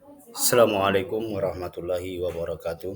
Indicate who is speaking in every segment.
Speaker 1: Assalamualaikum warahmatullahi wabarakatuh.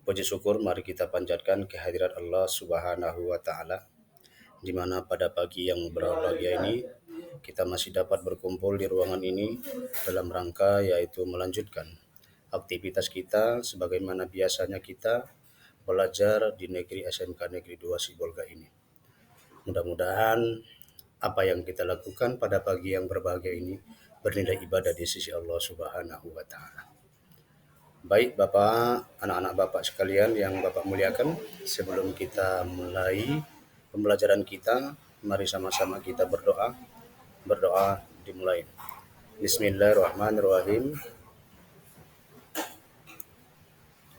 Speaker 1: Puji syukur mari kita panjatkan kehadirat Allah Subhanahu wa taala di mana pada pagi yang berbahagia ini kita masih dapat berkumpul di ruangan ini dalam rangka yaitu melanjutkan aktivitas kita sebagaimana biasanya kita belajar di negeri SMK Negeri 2 Sibolga ini. Mudah-mudahan apa yang kita lakukan pada pagi yang berbahagia ini bernilai ibadah di sisi Allah Subhanahu wa taala. Baik Bapak, anak-anak Bapak sekalian yang Bapak muliakan, sebelum kita mulai pembelajaran kita, mari sama-sama kita berdoa. Berdoa dimulai. Bismillahirrahmanirrahim.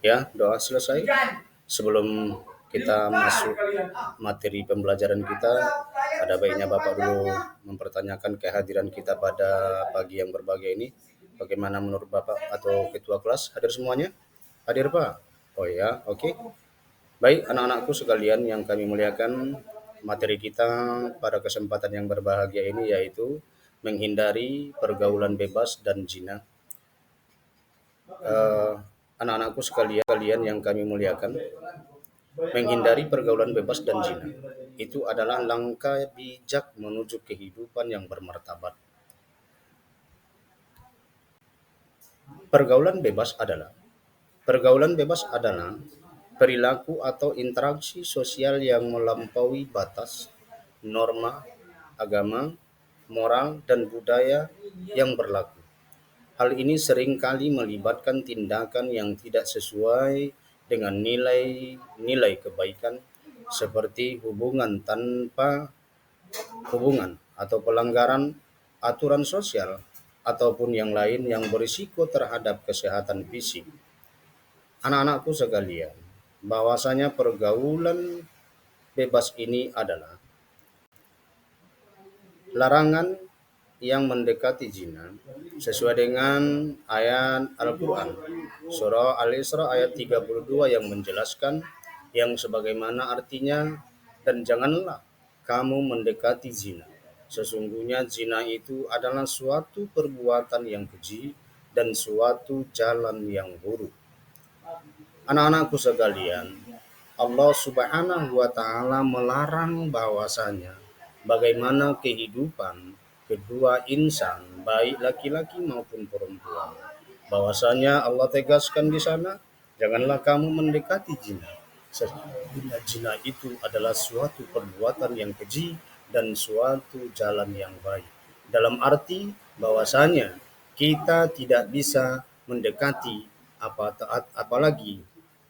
Speaker 1: Ya, doa selesai. Sebelum kita masuk materi pembelajaran kita, ada baiknya Bapak dulu mempertanyakan kehadiran kita pada pagi yang berbahagia ini. Bagaimana menurut Bapak atau Ketua kelas? Hadir semuanya? Hadir Pak? Oh ya, oke. Baik anak-anakku sekalian yang kami muliakan, materi kita pada kesempatan yang berbahagia ini yaitu menghindari pergaulan bebas dan zina. Anak-anakku sekalian yang kami muliakan, menghindari pergaulan bebas dan zina itu adalah langkah bijak menuju kehidupan yang bermartabat. Pergaulan bebas adalah perilaku atau interaksi sosial yang melampaui batas, norma, agama, moral, dan budaya yang berlaku. Hal ini seringkali melibatkan tindakan yang tidak sesuai dengan nilai-nilai kebaikan seperti hubungan tanpa hubungan atau pelanggaran aturan sosial ataupun yang lain yang berisiko terhadap kesehatan fisik. Anak-anakku sekalian, bahwasanya pergaulan bebas ini adalah larangan yang mendekati zina sesuai dengan ayat Al-Quran surah Al-Isra ayat 32 yang menjelaskan yang sebagaimana artinya, dan janganlah kamu mendekati zina. Sesungguhnya zina itu adalah suatu perbuatan yang keji dan suatu jalan yang buruk. Anak-anakku sekalian, Allah Subhanahu wa taala melarang bahwasanya bagaimana kehidupan kedua insan, baik laki-laki maupun perempuan. Bahwasanya Allah tegaskan di sana, janganlah kamu mendekati zina. Sesungguhnya zina itu adalah suatu perbuatan yang keji dan suatu jalan yang baik. Dalam arti bahwasanya kita tidak bisa mendekati apalagi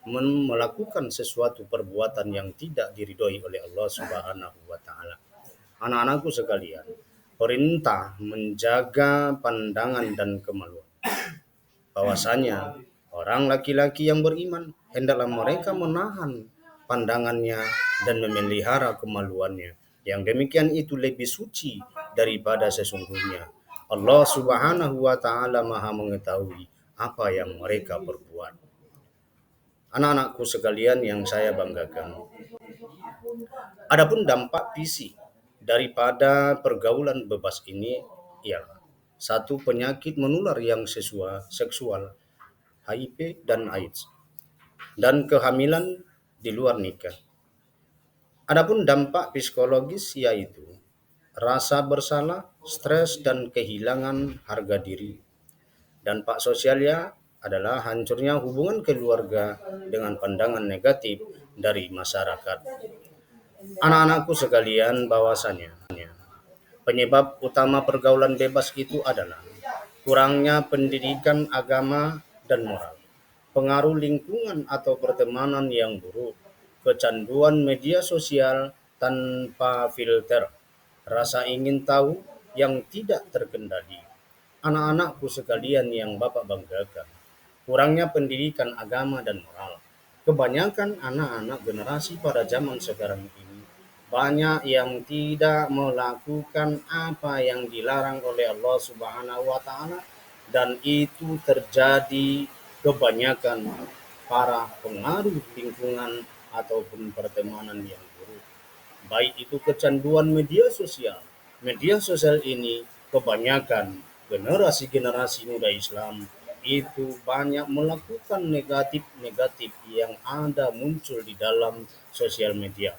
Speaker 1: melakukan sesuatu perbuatan yang tidak diridhoi oleh Allah Subhanahu wa taala. Anak-anakku sekalian, perintah menjaga pandangan dan kemaluan. Bahwasanya orang laki-laki yang beriman hendaklah mereka menahan pandangannya dan memelihara kemaluannya. Yang demikian itu lebih suci daripada sesungguhnya. Allah Subhanahu wa taala Maha mengetahui apa yang mereka perbuat. Anak-anakku sekalian yang saya banggakan. Adapun dampak fisik daripada pergaulan bebas ini ialah satu, penyakit menular yang seksual, HIV dan AIDS, dan kehamilan di luar nikah. Adapun dampak psikologis yaitu rasa bersalah, stres, dan kehilangan harga diri. Dampak sosialnya adalah hancurnya hubungan keluarga dengan pandangan negatif dari masyarakat. Anak-anakku sekalian, bahwasanya penyebab utama pergaulan bebas itu adalah kurangnya pendidikan agama dan moral, pengaruh lingkungan atau pertemanan yang buruk, kecanduan media sosial tanpa filter, rasa ingin tahu yang tidak terkendali. Anak-anakku sekalian yang Bapak banggakan, kurangnya pendidikan agama dan moral. Kebanyakan anak-anak generasi pada zaman sekarang ini banyak yang tidak melakukan apa yang dilarang oleh Allah Subhanahu wa taala, dan itu terjadi kebanyakan para pengaruh lingkungan ataupun pertemanan yang buruk. Baik itu kecanduan media sosial. Media sosial ini kebanyakan generasi-generasi muda Islam itu banyak melakukan negatif-negatif yang ada muncul di dalam sosial media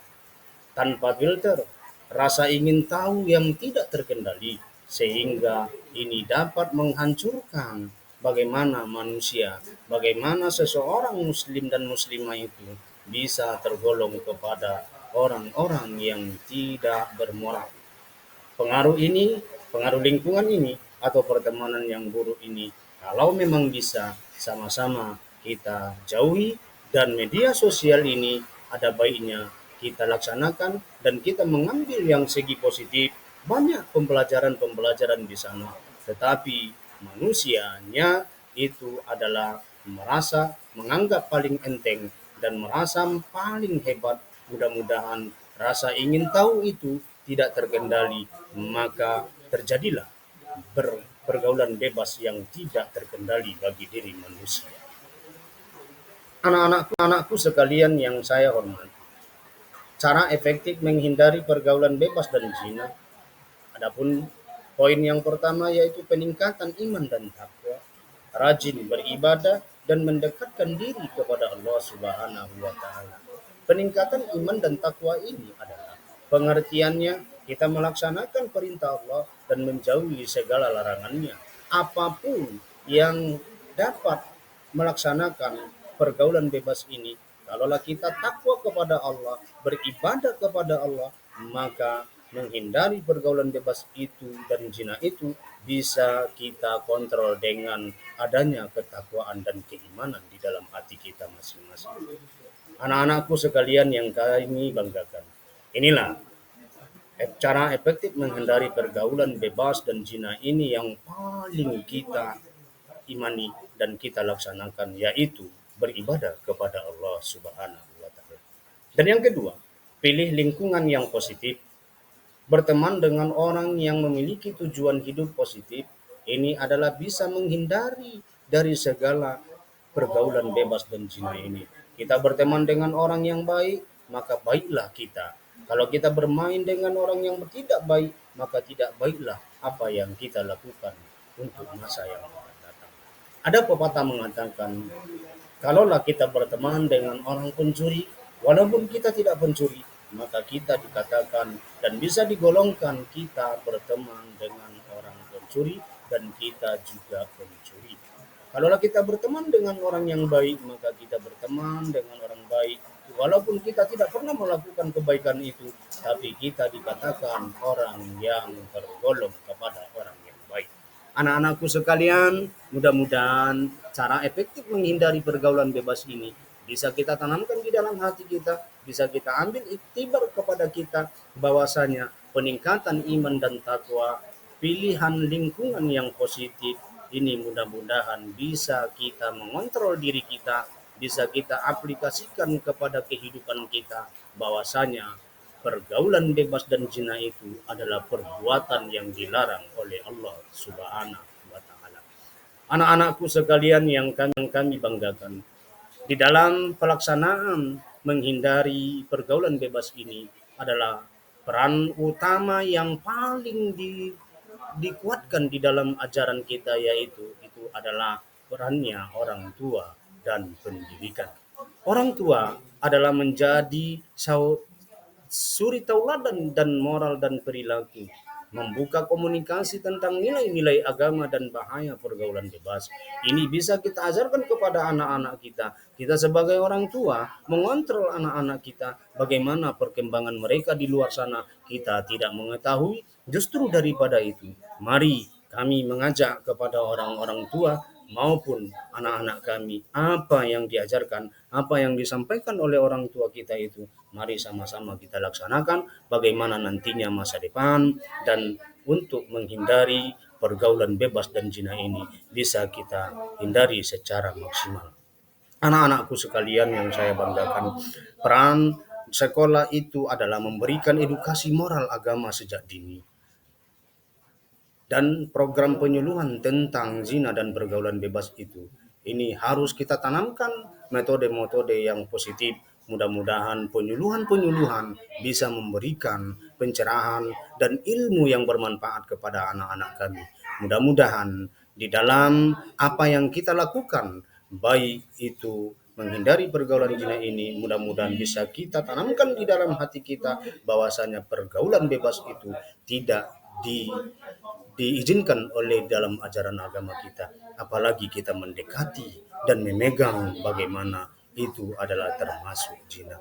Speaker 1: tanpa filter, rasa ingin tahu yang tidak terkendali, sehingga ini dapat menghancurkan bagaimana manusia, bagaimana seseorang muslim dan muslimah itu bisa tergolong kepada orang-orang yang tidak bermoral. Pengaruh ini, pengaruh lingkungan ini, atau pertemanan yang buruk ini, kalau memang bisa sama-sama kita jauhi dan media sosial ini ada baiknya kita laksanakan dan kita mengambil yang segi positif, banyak pembelajaran-pembelajaran di sana. Tetapi manusianya itu adalah merasa menganggap paling enteng dan merasa paling hebat. Mudah-mudahan rasa ingin tahu itu tidak terkendali, maka terjadilah pergaulan bebas yang tidak terkendali bagi diri manusia. Anak-anakku sekalian yang saya hormati, cara efektif menghindari pergaulan bebas dan zina. Adapun poin yang pertama yaitu peningkatan iman dan takwa, rajin beribadah dan mendekatkan diri kepada Allah Subhanahu wa taala. Peningkatan iman dan takwa ini adalah pengertiannya kita melaksanakan perintah Allah dan menjauhi segala larangannya. Apapun yang dapat melaksanakan pergaulan bebas ini, kalaulah kita takwa kepada Allah, beribadah kepada Allah, maka menghindari pergaulan bebas itu dan zina itu bisa kita kontrol dengan adanya ketakwaan dan keimanan di dalam hati kita masing-masing. Anak-anakku sekalian yang kami banggakan, inilah cara efektif menghindari pergaulan bebas dan zina ini yang paling kita imani dan kita laksanakan, yaitu beribadah kepada Allah Subhanahu wa taala. Dan yang kedua, pilih lingkungan yang positif. Berteman dengan orang yang memiliki tujuan hidup positif, ini adalah bisa menghindari dari segala pergaulan bebas dan zina ini. Kita berteman dengan orang yang baik, maka baiklah kita. Kalau kita bermain dengan orang yang tidak baik, maka tidak baiklah apa yang kita lakukan untuk masa yang akan datang. Ada pepatah mengatakan, kalaulah kita berteman dengan orang pencuri, walaupun kita tidak pencuri, maka kita dikatakan dan bisa digolongkan kita berteman dengan orang pencuri dan kita juga pencuri. Kalaulah kita berteman dengan orang yang baik, maka kita berteman dengan orang baik. Walaupun kita tidak pernah melakukan kebaikan itu, tapi kita dikatakan orang yang tergolong kepada orang yang baik. Anak-anakku sekalian, mudah-mudahan cara efektif menghindari pergaulan bebas ini bisa kita tanamkan di dalam hati kita, bisa kita ambil iktibar kepada kita bahwasanya peningkatan iman dan takwa, pilihan lingkungan yang positif ini mudah-mudahan bisa kita mengontrol diri kita, bisa kita aplikasikan kepada kehidupan kita bahwasanya pergaulan bebas dan zina itu adalah perbuatan yang dilarang oleh Allah Subhanahu wa taala. Anak-anakku sekalian yang kami banggakan, di dalam pelaksanaan menghindari pergaulan bebas ini adalah peran utama yang paling dikuatkan di dalam ajaran kita, yaitu itu adalah perannya orang tua dan pendidikan. Orang tua adalah menjadi suri tauladan dan moral dan perilaku, membuka komunikasi tentang nilai-nilai agama dan bahaya pergaulan bebas. Ini bisa kita ajarkan kepada anak-anak kita. Kita sebagai orang tua mengontrol anak-anak kita, bagaimana perkembangan mereka di luar sana kita tidak mengetahui. Justru daripada itu, mari kami mengajak kepada orang-orang tua maupun anak-anak kami, apa yang diajarkan, apa yang disampaikan oleh orang tua kita itu, mari sama-sama kita laksanakan bagaimana nantinya masa depan, dan untuk menghindari pergaulan bebas dan zina ini bisa kita hindari secara maksimal. Anak-anakku sekalian yang saya banggakan, peran sekolah itu adalah memberikan edukasi moral agama sejak dini. Dan program penyuluhan tentang zina dan pergaulan bebas itu, ini harus kita tanamkan metode-metode yang positif, Mudah-mudahan penyuluhan-penyuluhan bisa memberikan pencerahan dan ilmu yang bermanfaat kepada anak-anak kami. Mudah-mudahan di dalam apa yang kita lakukan, baik itu menghindari pergaulan zina ini, mudah-mudahan bisa kita tanamkan di dalam hati kita bahwasanya pergaulan bebas itu tidak diizinkan oleh dalam ajaran agama kita, apalagi kita mendekati dan memegang bagaimana itu adalah termasuk zina.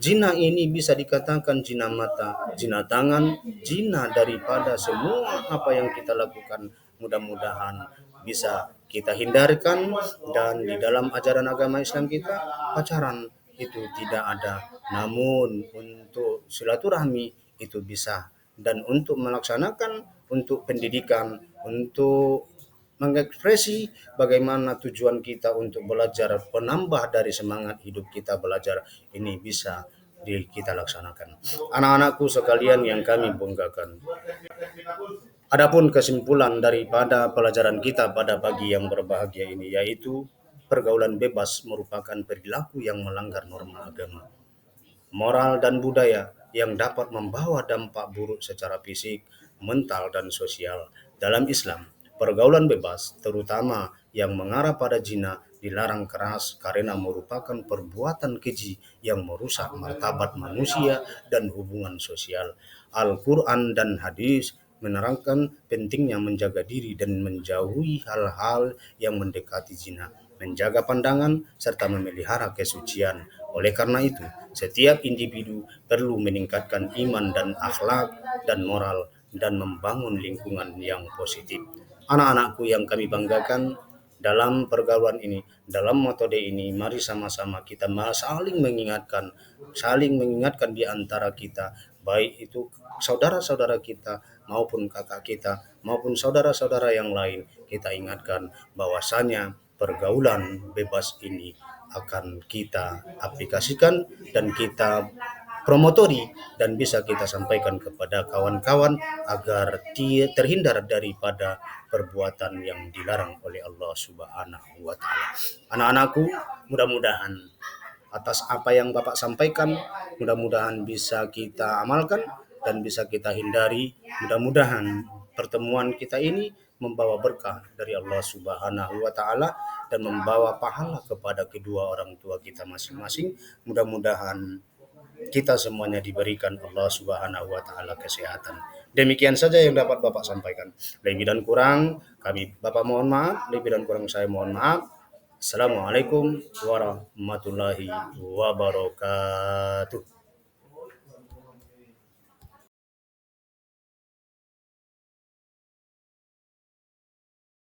Speaker 1: Zina ini bisa dikatakan zina mata, zina tangan, zina daripada semua apa yang kita lakukan. Mudah-mudahan bisa kita hindarkan, dan di dalam ajaran agama Islam kita pacaran itu tidak ada. Namun untuk silaturahmi itu bisa, dan untuk melaksanakan, untuk pendidikan, untuk mengekspresi bagaimana tujuan kita untuk belajar, penambah dari semangat hidup kita belajar, ini bisa kita laksanakan. Anak-anakku sekalian yang kami banggakan, adapun kesimpulan daripada pelajaran kita pada pagi yang berbahagia ini, yaitu pergaulan bebas merupakan perilaku yang melanggar norma agama, moral dan budaya yang dapat membawa dampak buruk secara fisik, mental, dan sosial. Dalam Islam, pergaulan bebas, terutama yang mengarah pada zina, dilarang keras karena merupakan perbuatan keji yang merusak martabat manusia dan hubungan sosial. Al-Quran dan hadis menerangkan pentingnya menjaga diri dan menjauhi hal-hal yang mendekati zina, menjaga pandangan, serta memelihara kesucian. Oleh karena itu, setiap individu perlu meningkatkan iman dan akhlak dan moral, dan membangun lingkungan yang positif. Anak-anakku yang kami banggakan, dalam pergaulan ini, dalam metode ini, mari sama-sama kita saling mengingatkan di antara kita, baik itu saudara-saudara kita maupun kakak kita maupun saudara-saudara yang lain. Kita ingatkan bahwasanya pergaulan bebas ini akan kita aplikasikan dan kita promotori, dan bisa kita sampaikan kepada kawan-kawan agar terhindar daripada perbuatan yang dilarang oleh Allah Subhanahu wa taala. Anak-anakku, mudah-mudahan atas apa yang Bapak sampaikan, mudah-mudahan bisa kita amalkan dan bisa kita hindari. Mudah-mudahan pertemuan kita ini membawa berkah dari Allah Subhanahu wa taala dan membawa pahala kepada kedua orang tua kita masing-masing. Mudah-mudahan kita semuanya diberikan Allah Subhanahu wa taala kesehatan. Demikian saja yang dapat Bapak sampaikan. Lebih dan kurang kami Bapak mohon maaf, lebih dan kurang saya mohon maaf. Assalamualaikum warahmatullahi wabarakatuh.